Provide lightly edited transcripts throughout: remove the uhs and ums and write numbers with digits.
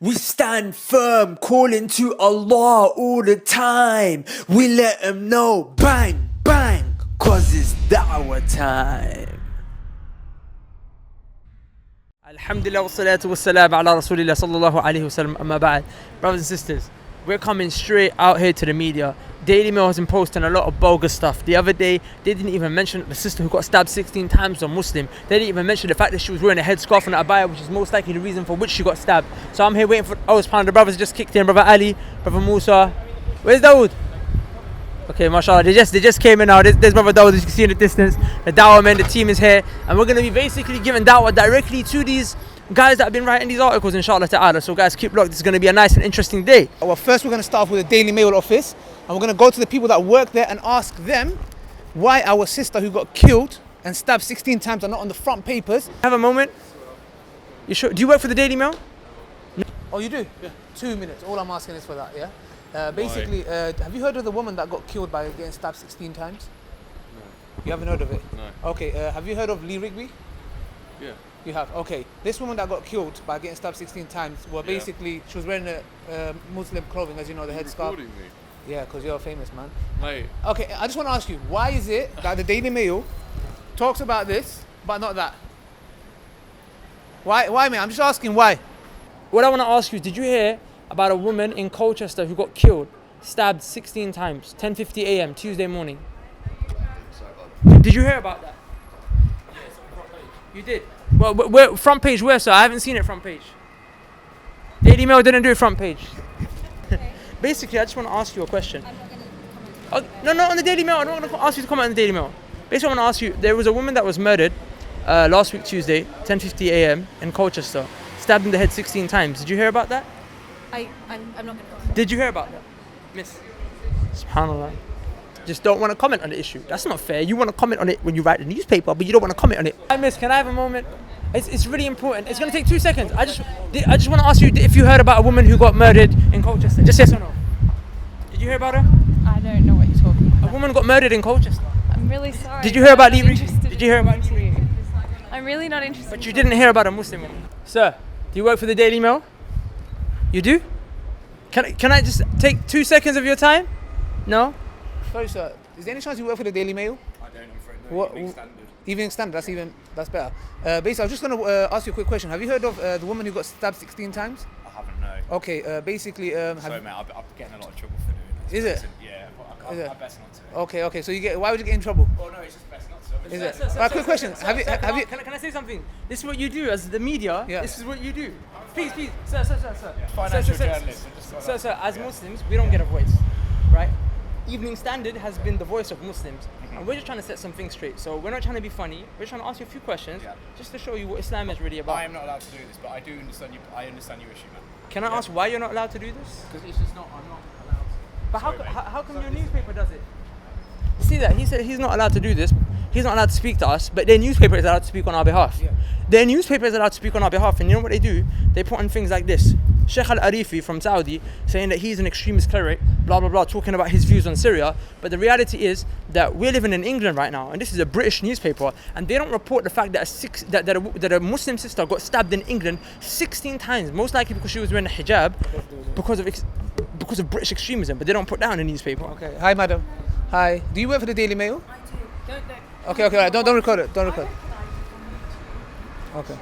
We stand firm, calling to Allah all the time. We let them know, bang, bang, cause it's Dawah time. Alhamdulillah wa salatu wa salam ala Rasulillah sallallahu alayhi wa sallam, amma ba'd. Brothers and sisters, we're coming straight out here to the media. Daily Mail has been posting a lot of bogus stuff. The other day, they didn't even mention the sister who got stabbed 16 times was Muslim. They didn't even mention the fact that she was wearing a headscarf and a abaya, which is most likely the reason for which she got stabbed. So I'm here waiting for... Oh, it's the brothers just kicked in. Brother Ali, Brother Musa. Where's Dawood? Okay, mashallah, they just came in now. There's Brother Dawood, as you can see in the distance. The Dawah men, the team is here. And we're going to be basically giving Dawah directly to these guys that have been writing these articles, inshallah ta'ala. So guys, keep locked. This is going to be a nice and interesting day. Well, first we're going to start off with the Daily Mail office. And we're going to go to the people that work there and ask them why our sister who got killed and stabbed 16 times are not on the front papers. Have a moment. You sure? Do you work for the Daily Mail? No. Oh, you do? Yeah. 2 minutes. All I'm asking is for that, yeah? Basically, have you heard of the woman that got killed by getting stabbed 16 times? No. You haven't heard of it? No. Okay, have you heard of Lee Rigby? Yeah. You have? Okay. This woman that got killed by getting stabbed 16 times, well, basically, she was wearing a Muslim clothing, as you know, the headscarf. Recording me? Yeah, because you're a famous man. Mate. Okay, I just want to ask you, why is it that the Daily Mail talks about this, but not that? Why, mate? I'm just asking why. What I want to ask you, did you hear about a woman in Colchester who got killed, stabbed 16 times, 10:50 a.m. Tuesday morning? Did you hear about that? You did? Well, where, front page where, sir? I haven't seen it front page. Daily Mail didn't do it front page. Okay. Basically, I just want to ask you a question. I'm not going to comment. No, not on the Daily Mail. I don't want to ask you to comment on the Daily Mail. Basically, I want to ask you, there was a woman that was murdered last week Tuesday, 10:50 a.m. in Colchester, stabbed in the head 16 times. Did you hear about that? I'm not going to comment. Did you hear about that? Miss? SubhanAllah. Just don't want to comment on the issue. That's not fair. You want to comment on it when you write the newspaper, but you don't want to comment on it. Hi, miss, can I have a moment? It's really important. It's going to take 2 seconds. I just want to ask you if you heard about a woman who got murdered in Colchester. Just yes or no. Did you hear about her? I don't know what you're talking about. A woman got murdered in Colchester. I'm really sorry. Did you hear about Lee? Did you hear about Lee? I'm really not interested. But you didn't hear about a Muslim woman. Sir, do you work for the Daily Mail? You do? Can I just take 2 seconds of your time? No? Sorry, sir. Is there any chance you work for the Daily Mail? I don't, I'm afraid. No, Evening Standard. Evening Standard, that's better. Basically, I was just going to ask you a quick question. Have you heard of the woman who got stabbed 16 times? I haven't, no. Okay, basically... Sorry, mate, I'm getting a lot of trouble for doing this. Is it? Yeah, but I best not to. Okay, so why would you get in trouble? Oh, no, it's just best not to. Is it? Alright, quick question. Have you... Can I say something? This is what you do as the media. Yeah. This is what you do. Please, sir. Yeah. Financial journalist. Sir, as Muslims, we don't get a voice, right? Evening Standard has been the voice of Muslims, and we're just trying to set some things straight. So we're not trying to be funny. We're trying to ask you a few questions, just to show you what Islam is really about. I am not allowed to do this, but I do understand you. I understand your issue, man. Can I ask why you're not allowed to do this? Because it's just not. I'm not allowed to. But how come your newspaper does it? See that he said he's not allowed to do this. He's not allowed to speak to us, but their newspaper is allowed to speak on our behalf. Yeah. Their newspaper is allowed to speak on our behalf, and you know what they do? They put on things like this. Sheikh Al-Arifi from Saudi saying that he's an extremist cleric, blah, blah, blah, talking about his views on Syria. But the reality is that we're living in England right now, and this is a British newspaper, and they don't report the fact that a Muslim sister got stabbed in England 16 times, most likely because she was wearing a hijab, because of British extremism, but they don't put that in the newspaper. Okay. Hi, madam. Hi. Do you work for the Daily Mail? I do. Don't. Okay, alright. Don't record it. Don't record. Okay.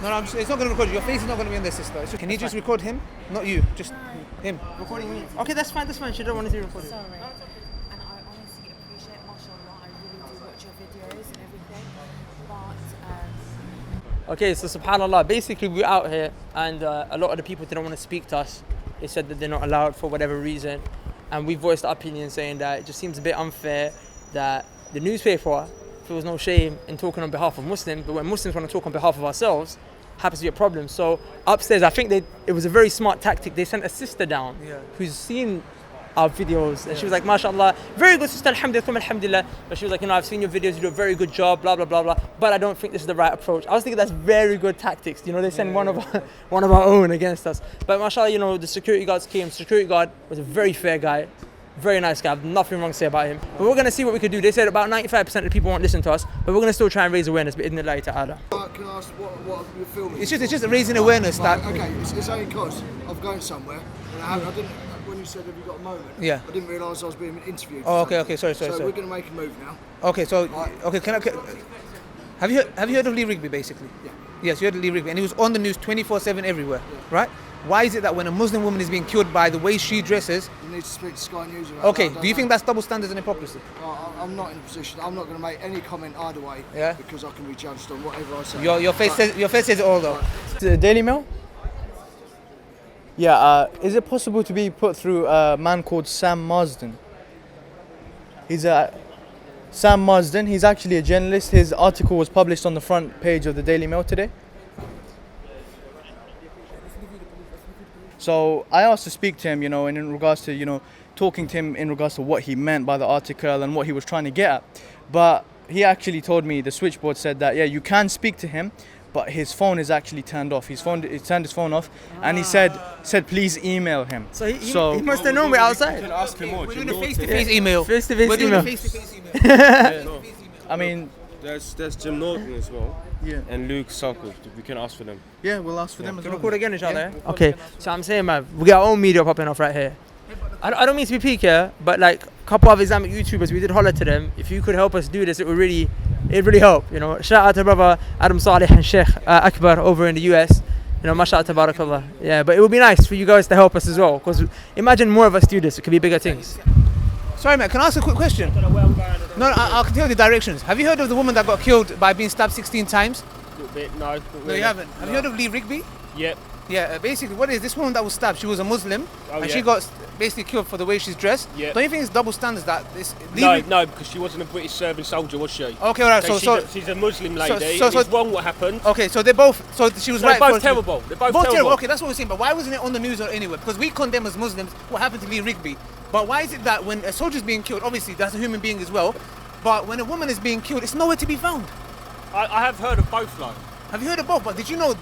No, it's not going to record you. Your face is not going to be in there, sister. Can you just record him? Not you, just him. Recording me? Okay, that's fine. She don't want to be recorded. Sorry. And I honestly appreciate, mashallah, I really do watch your videos and everything. But, Okay, so subhanAllah, basically we're out here, and a lot of the people didn't want to speak to us. They said that they're not allowed for whatever reason. And we voiced our opinion saying that it just seems a bit unfair that the newspaper feels no shame in talking on behalf of Muslims, but when Muslims want to talk on behalf of ourselves, happens to be a problem. So upstairs, I think it was a very smart tactic. They sent a sister down who's seen our videos, and she was like, mashallah, very good sister, alhamdulillah. But she was like, I've seen your videos, you do a very good job, blah, blah, blah, blah. But I don't think this is the right approach. I was thinking that's very good tactics. They send one of our own against us. But mashallah, the security guards came. Security guard was a very fair guy. Very nice guy. I have nothing wrong to say about him. But we're going to see what we could do. They said about 95% of the people won't listen to us, but we're going to still try and raise awareness. But Can I ask what you're filming? It's just raising awareness that. Okay, it's only because I'm going somewhere, and I didn't. When you said have you got a moment? Yeah. I didn't realise I was being interviewed. Oh, okay. Sorry. So we're going to make a move now. Okay, so have you heard of Lee Rigby basically? Yeah. Yes, you heard of Lee Rigby, and he was on the news 24/7 everywhere, right? Why is it that when a Muslim woman is being killed by the way she dresses? You need to speak to Sky News about Okay, that. do you think that's double standards and hypocrisy? I'm not in a position. I'm not going to make any comment either way. Yeah. Because I can be judged on whatever I say. Your face says it all though. The Daily Mail? Yeah, is it possible to be put through a man called Sam Marsden? Sam Marsden, he's actually a journalist. His article was published on the front page of the Daily Mail today. So I asked to speak to him, and in regards to, talking to him in regards to what he meant by the article and what he was trying to get at. But he actually told me, the switchboard said that, yeah, you can speak to him, but his phone is actually turned off. He turned his phone off, and he said please email him. So he must have known we're outside. Ask him We're doing a face-to-face email. Face-to-face We're doing email. a face-to-face email. I mean, There's Jim Norton as well. Yeah. And Luke Sarko. We can ask for them. yeah, we'll ask for them as Can well. we record again, inshallah? Yeah. Okay, so I'm saying, man, we got our own media popping off right here. I don't mean to be peak here, but like a couple of Islamic YouTubers, we did holler to them. If you could help us do this, it'd really help. Shout out to brother Adam Saleh and Sheikh Akbar over in the US. Mashallah, tabarakallah. Yeah, but it would be nice for you guys to help us as well, because imagine more of us do this. It could be bigger things. Sorry, man. Can I ask a quick question? No, I can tell you the directions. Have you heard of the woman that got killed by being stabbed 16 times? No. No, you haven't. Have you heard of Lee Rigby? Yep. Yeah, basically, what is this woman that was stabbed? She was a Muslim, and yeah. she got basically killed for the way she's dressed. Yeah. Don't you think it's double standards that this? No, because she wasn't a British serving soldier, was she? Okay, alright. So she's a Muslim lady. so- It's wrong what happened. okay, so they both. So she was They're right. both for- terrible. They're both Both terrible. terrible. Okay, that's what we're saying. But why wasn't it on the news or anywhere? Because we condemn as Muslims what happened to Lee Rigby. But why is it that when a soldier's being killed, obviously that's a human being as well, but when a woman is being killed, it's nowhere to be found? I have heard of both, though. Have you heard of both? But did you know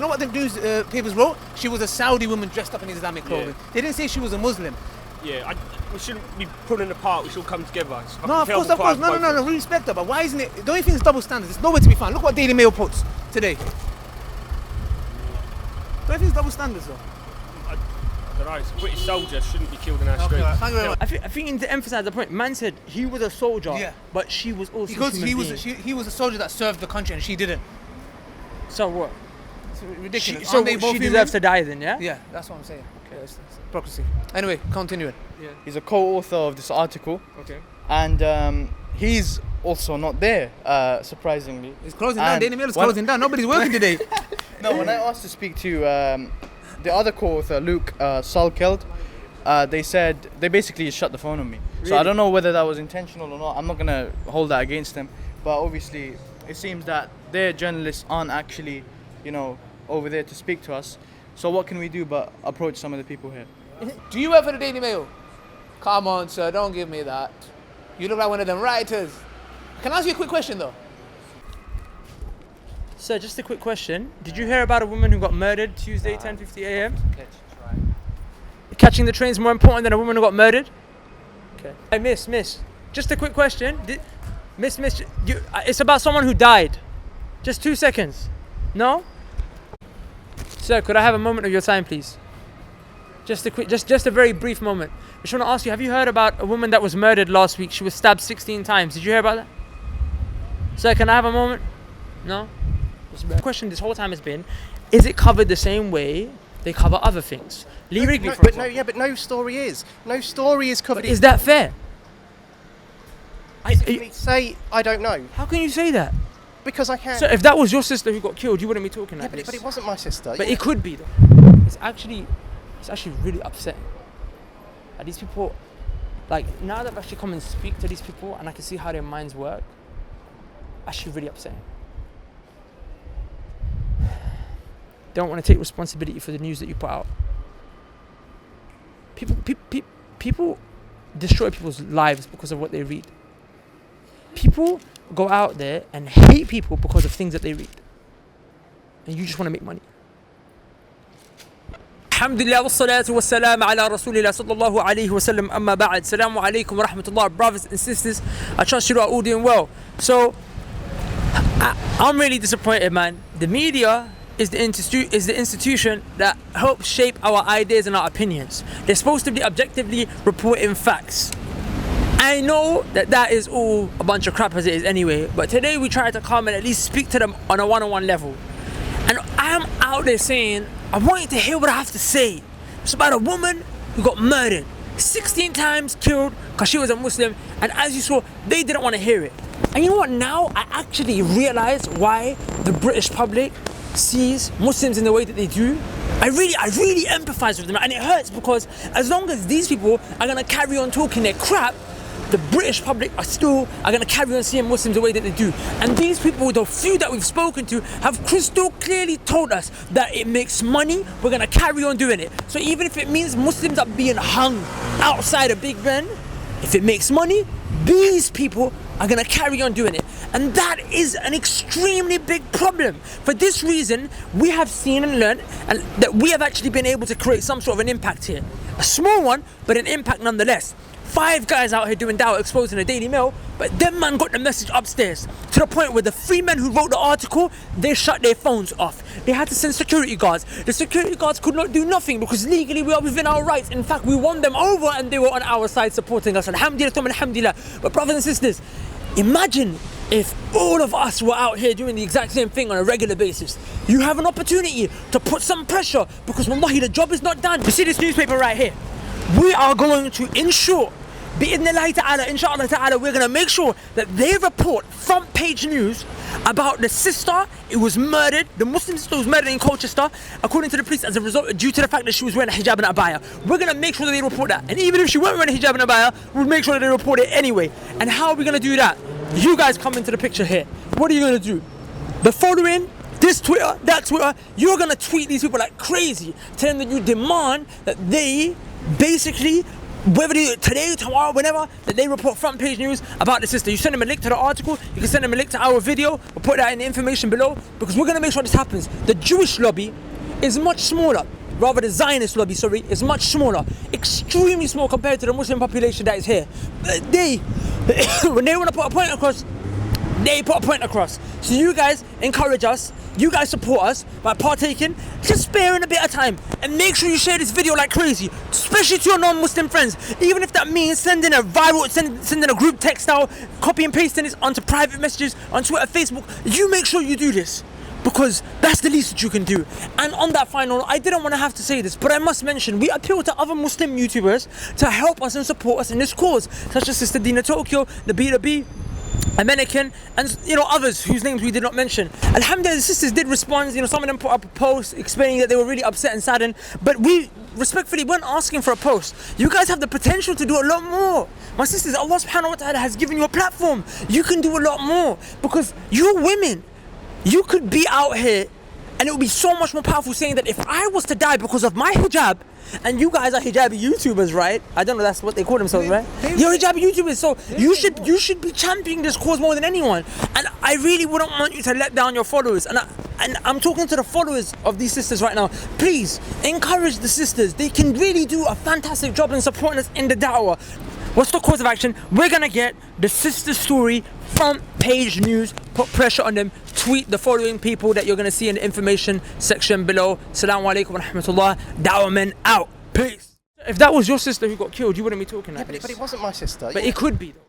what the news papers wrote? She was a Saudi woman dressed up in Islamic clothing. Yeah. They didn't say she was a Muslim. Yeah, we shouldn't be pulling apart. We should all come together. It's No, of fucking course. terrible crime, No. both We respect her, but why isn't it? Don't you think it's double standards? It's nowhere to be found. Look what Daily Mail puts today. Don't you think it's double standards though? I don't know. It's a British soldier shouldn't be killed in our streets. Thank you very much. I think you need to emphasize the point. Man said he was a soldier, Yeah. but she was also Because a human being. he was a soldier that served the country and she didn't. So what? It's ridiculous. So Aren't they both she human? deserves to die then, yeah? Yeah, that's what I'm saying. Okay, it's hypocrisy. Anyway, continuing. He's a co-author of this article, Okay. and he's also not there, surprisingly. It's closing down. And Daily Mail is when- closing down. Nobody's working today. No, when I asked to speak to the other co-author, Luke Salkeld, they basically shut the phone on me. So I don't know whether that was intentional or not. I'm not gonna hold that against them. But obviously, it seems that their journalists aren't actually, over there to speak to us. So what can we do but approach some of the people here? Do you work for the Daily Mail? Come on, sir. Don't give me that. You look like one of them writers. Can I ask you a quick question though? So just a quick question. Did you hear about a woman who got murdered Tuesday, 10:50 a.m.? Catching the train is more important than a woman who got murdered? Okay. Hey, miss. Just a quick question. Miss, it's about someone who died. Just 2 seconds. No? Sir, could I have a moment of your time, please? Just a very brief moment. I just want to ask you, have you heard about a woman that was murdered last week? She was stabbed 16 times. Did you hear about that? Sir, can I have a moment? No? The question this whole time has been, is it covered the same way they cover other things? Lee Rigby, for example. But no story is. No story is covered. But is that fair? Say I don't know How can you say that? because I can. So if that was your sister who got killed, you wouldn't be talking like but this. it wasn't my sister. But it could be though. It's actually really upsetting. Like these people, like now that I've actually come and speak to these people and I can see how their minds work, actually really upsetting. Don't want to take responsibility for the news that you put out. People destroy people's lives because of what they read. People go out there and hate people because of things that they read. And you just want to make money. Alhamdulillah wassalatu wassalam ala Rasulillah sallallahu alayhi wa sallam amma ba'd. Assalamu alaikum wa rahmatullah, brothers and sisters. I trust you are all doing well. So, I'm really disappointed, man. The media is the institution that helps shape our ideas and our opinions. They're supposed to be objectively reporting facts. I know that is all a bunch of crap as it is anyway, but today we try to come and at least speak to them on a one-on-one level. And I'm out there saying, I want you to hear what I have to say. It's about a woman who got murdered 16 times, killed because she was a Muslim, and as you saw, they didn't want to hear it. And you know what, now I actually realize why the British public sees Muslims in the way that they do. I really empathize with them, and it hurts because as long as these people are gonna carry on talking their crap, the British public are gonna carry on seeing Muslims the way that they do. And these people, the few that we've spoken to, have crystal clearly told us that it makes money, we're gonna carry on doing it. So even if it means Muslims are being hung outside of Big Ben, if it makes money, these people are gonna carry on doing it. And that is an extremely big problem. For this reason, we have seen and learned and that we have actually been able to create some sort of an impact here. A small one, but an impact nonetheless. 5 guys out here doing Dawah exposing the Daily Mail, but them man got the message upstairs to the point where the 3 men who wrote the article, they shut their phones off. They had to send security guards. The security guards could not do nothing because legally we are within our rights. In fact, we won them over and they were on our side supporting us. Alhamdulillah, alhamdulillah. But brothers and sisters, imagine if all of us were out here doing the exact same thing on a regular basis. You have an opportunity to put some pressure because wallahi, the job is not done. You see this newspaper right here? We are going to ensure, bi'idhnillahi ta'ala, inshallah ta'ala, we're going to make sure that they report front page news about the sister who was murdered, the Muslim sister who was murdered in Colchester, according to the police, as a result, due to the fact that she was wearing a hijab and a abaya. We're going to make sure that they report that. And even if she weren't wearing a hijab and a abaya, we'll make sure that they report it anyway. And how are we going to do that? You guys come into the picture here. What are you going to do? The following, this Twitter, that Twitter, you're going to tweet these people like crazy, telling them that you demand that they basically, whether they, today, tomorrow, whenever, that they report front page news about the sister. You send them a link to the article, you can send them a link to our video, we'll put that in the information below, because we're going to make sure this happens. The Jewish lobby is much smaller, rather the Zionist lobby, sorry, is much smaller, extremely small compared to the Muslim population that is here. They, when they want to put a point across, they put a point across. So you guys encourage us, you guys support us by partaking, just sparing a bit of time and make sure you share this video like crazy, especially to your non-Muslim friends, even if that means sending a viral, sending a group text out, copy and pasting this onto private messages on Twitter, Facebook. You make sure you do this because that's the least that you can do. And on that final note, I didn't want to have to say this, but I must mention, we appeal to other Muslim YouTubers to help us and support us in this cause, such as Sister Dina Tokyo, the B2B, American, and others whose names we did not mention. Alhamdulillah, the sisters did respond. Some of them put up a post explaining that they were really upset and saddened, but we respectfully weren't asking for a post. You guys have the potential to do a lot more. My sisters, Allah subhanahu wa ta'ala has given you a platform. You can do a lot more because you're women. You could be out here and it would be so much more powerful saying that if I was to die because of my hijab, and you guys are hijabi YouTubers, right? I don't know, that's what they call themselves, right? You're hijabi YouTubers, so you should be championing this cause more than anyone. And I really wouldn't want you to let down your followers. And I'm talking to the followers of these sisters right now. Please encourage the sisters. They can really do a fantastic job in supporting us in the da'wah. What's the course of action? We're gonna get the sister story front page news, put pressure on them, tweet the following people that you're gonna see in the information section below. Assalamu alaikum wa rahmatullah. Dawah men out. Peace. If that was your sister who got killed, you wouldn't be talking like this. But it wasn't my sister. But it could be though.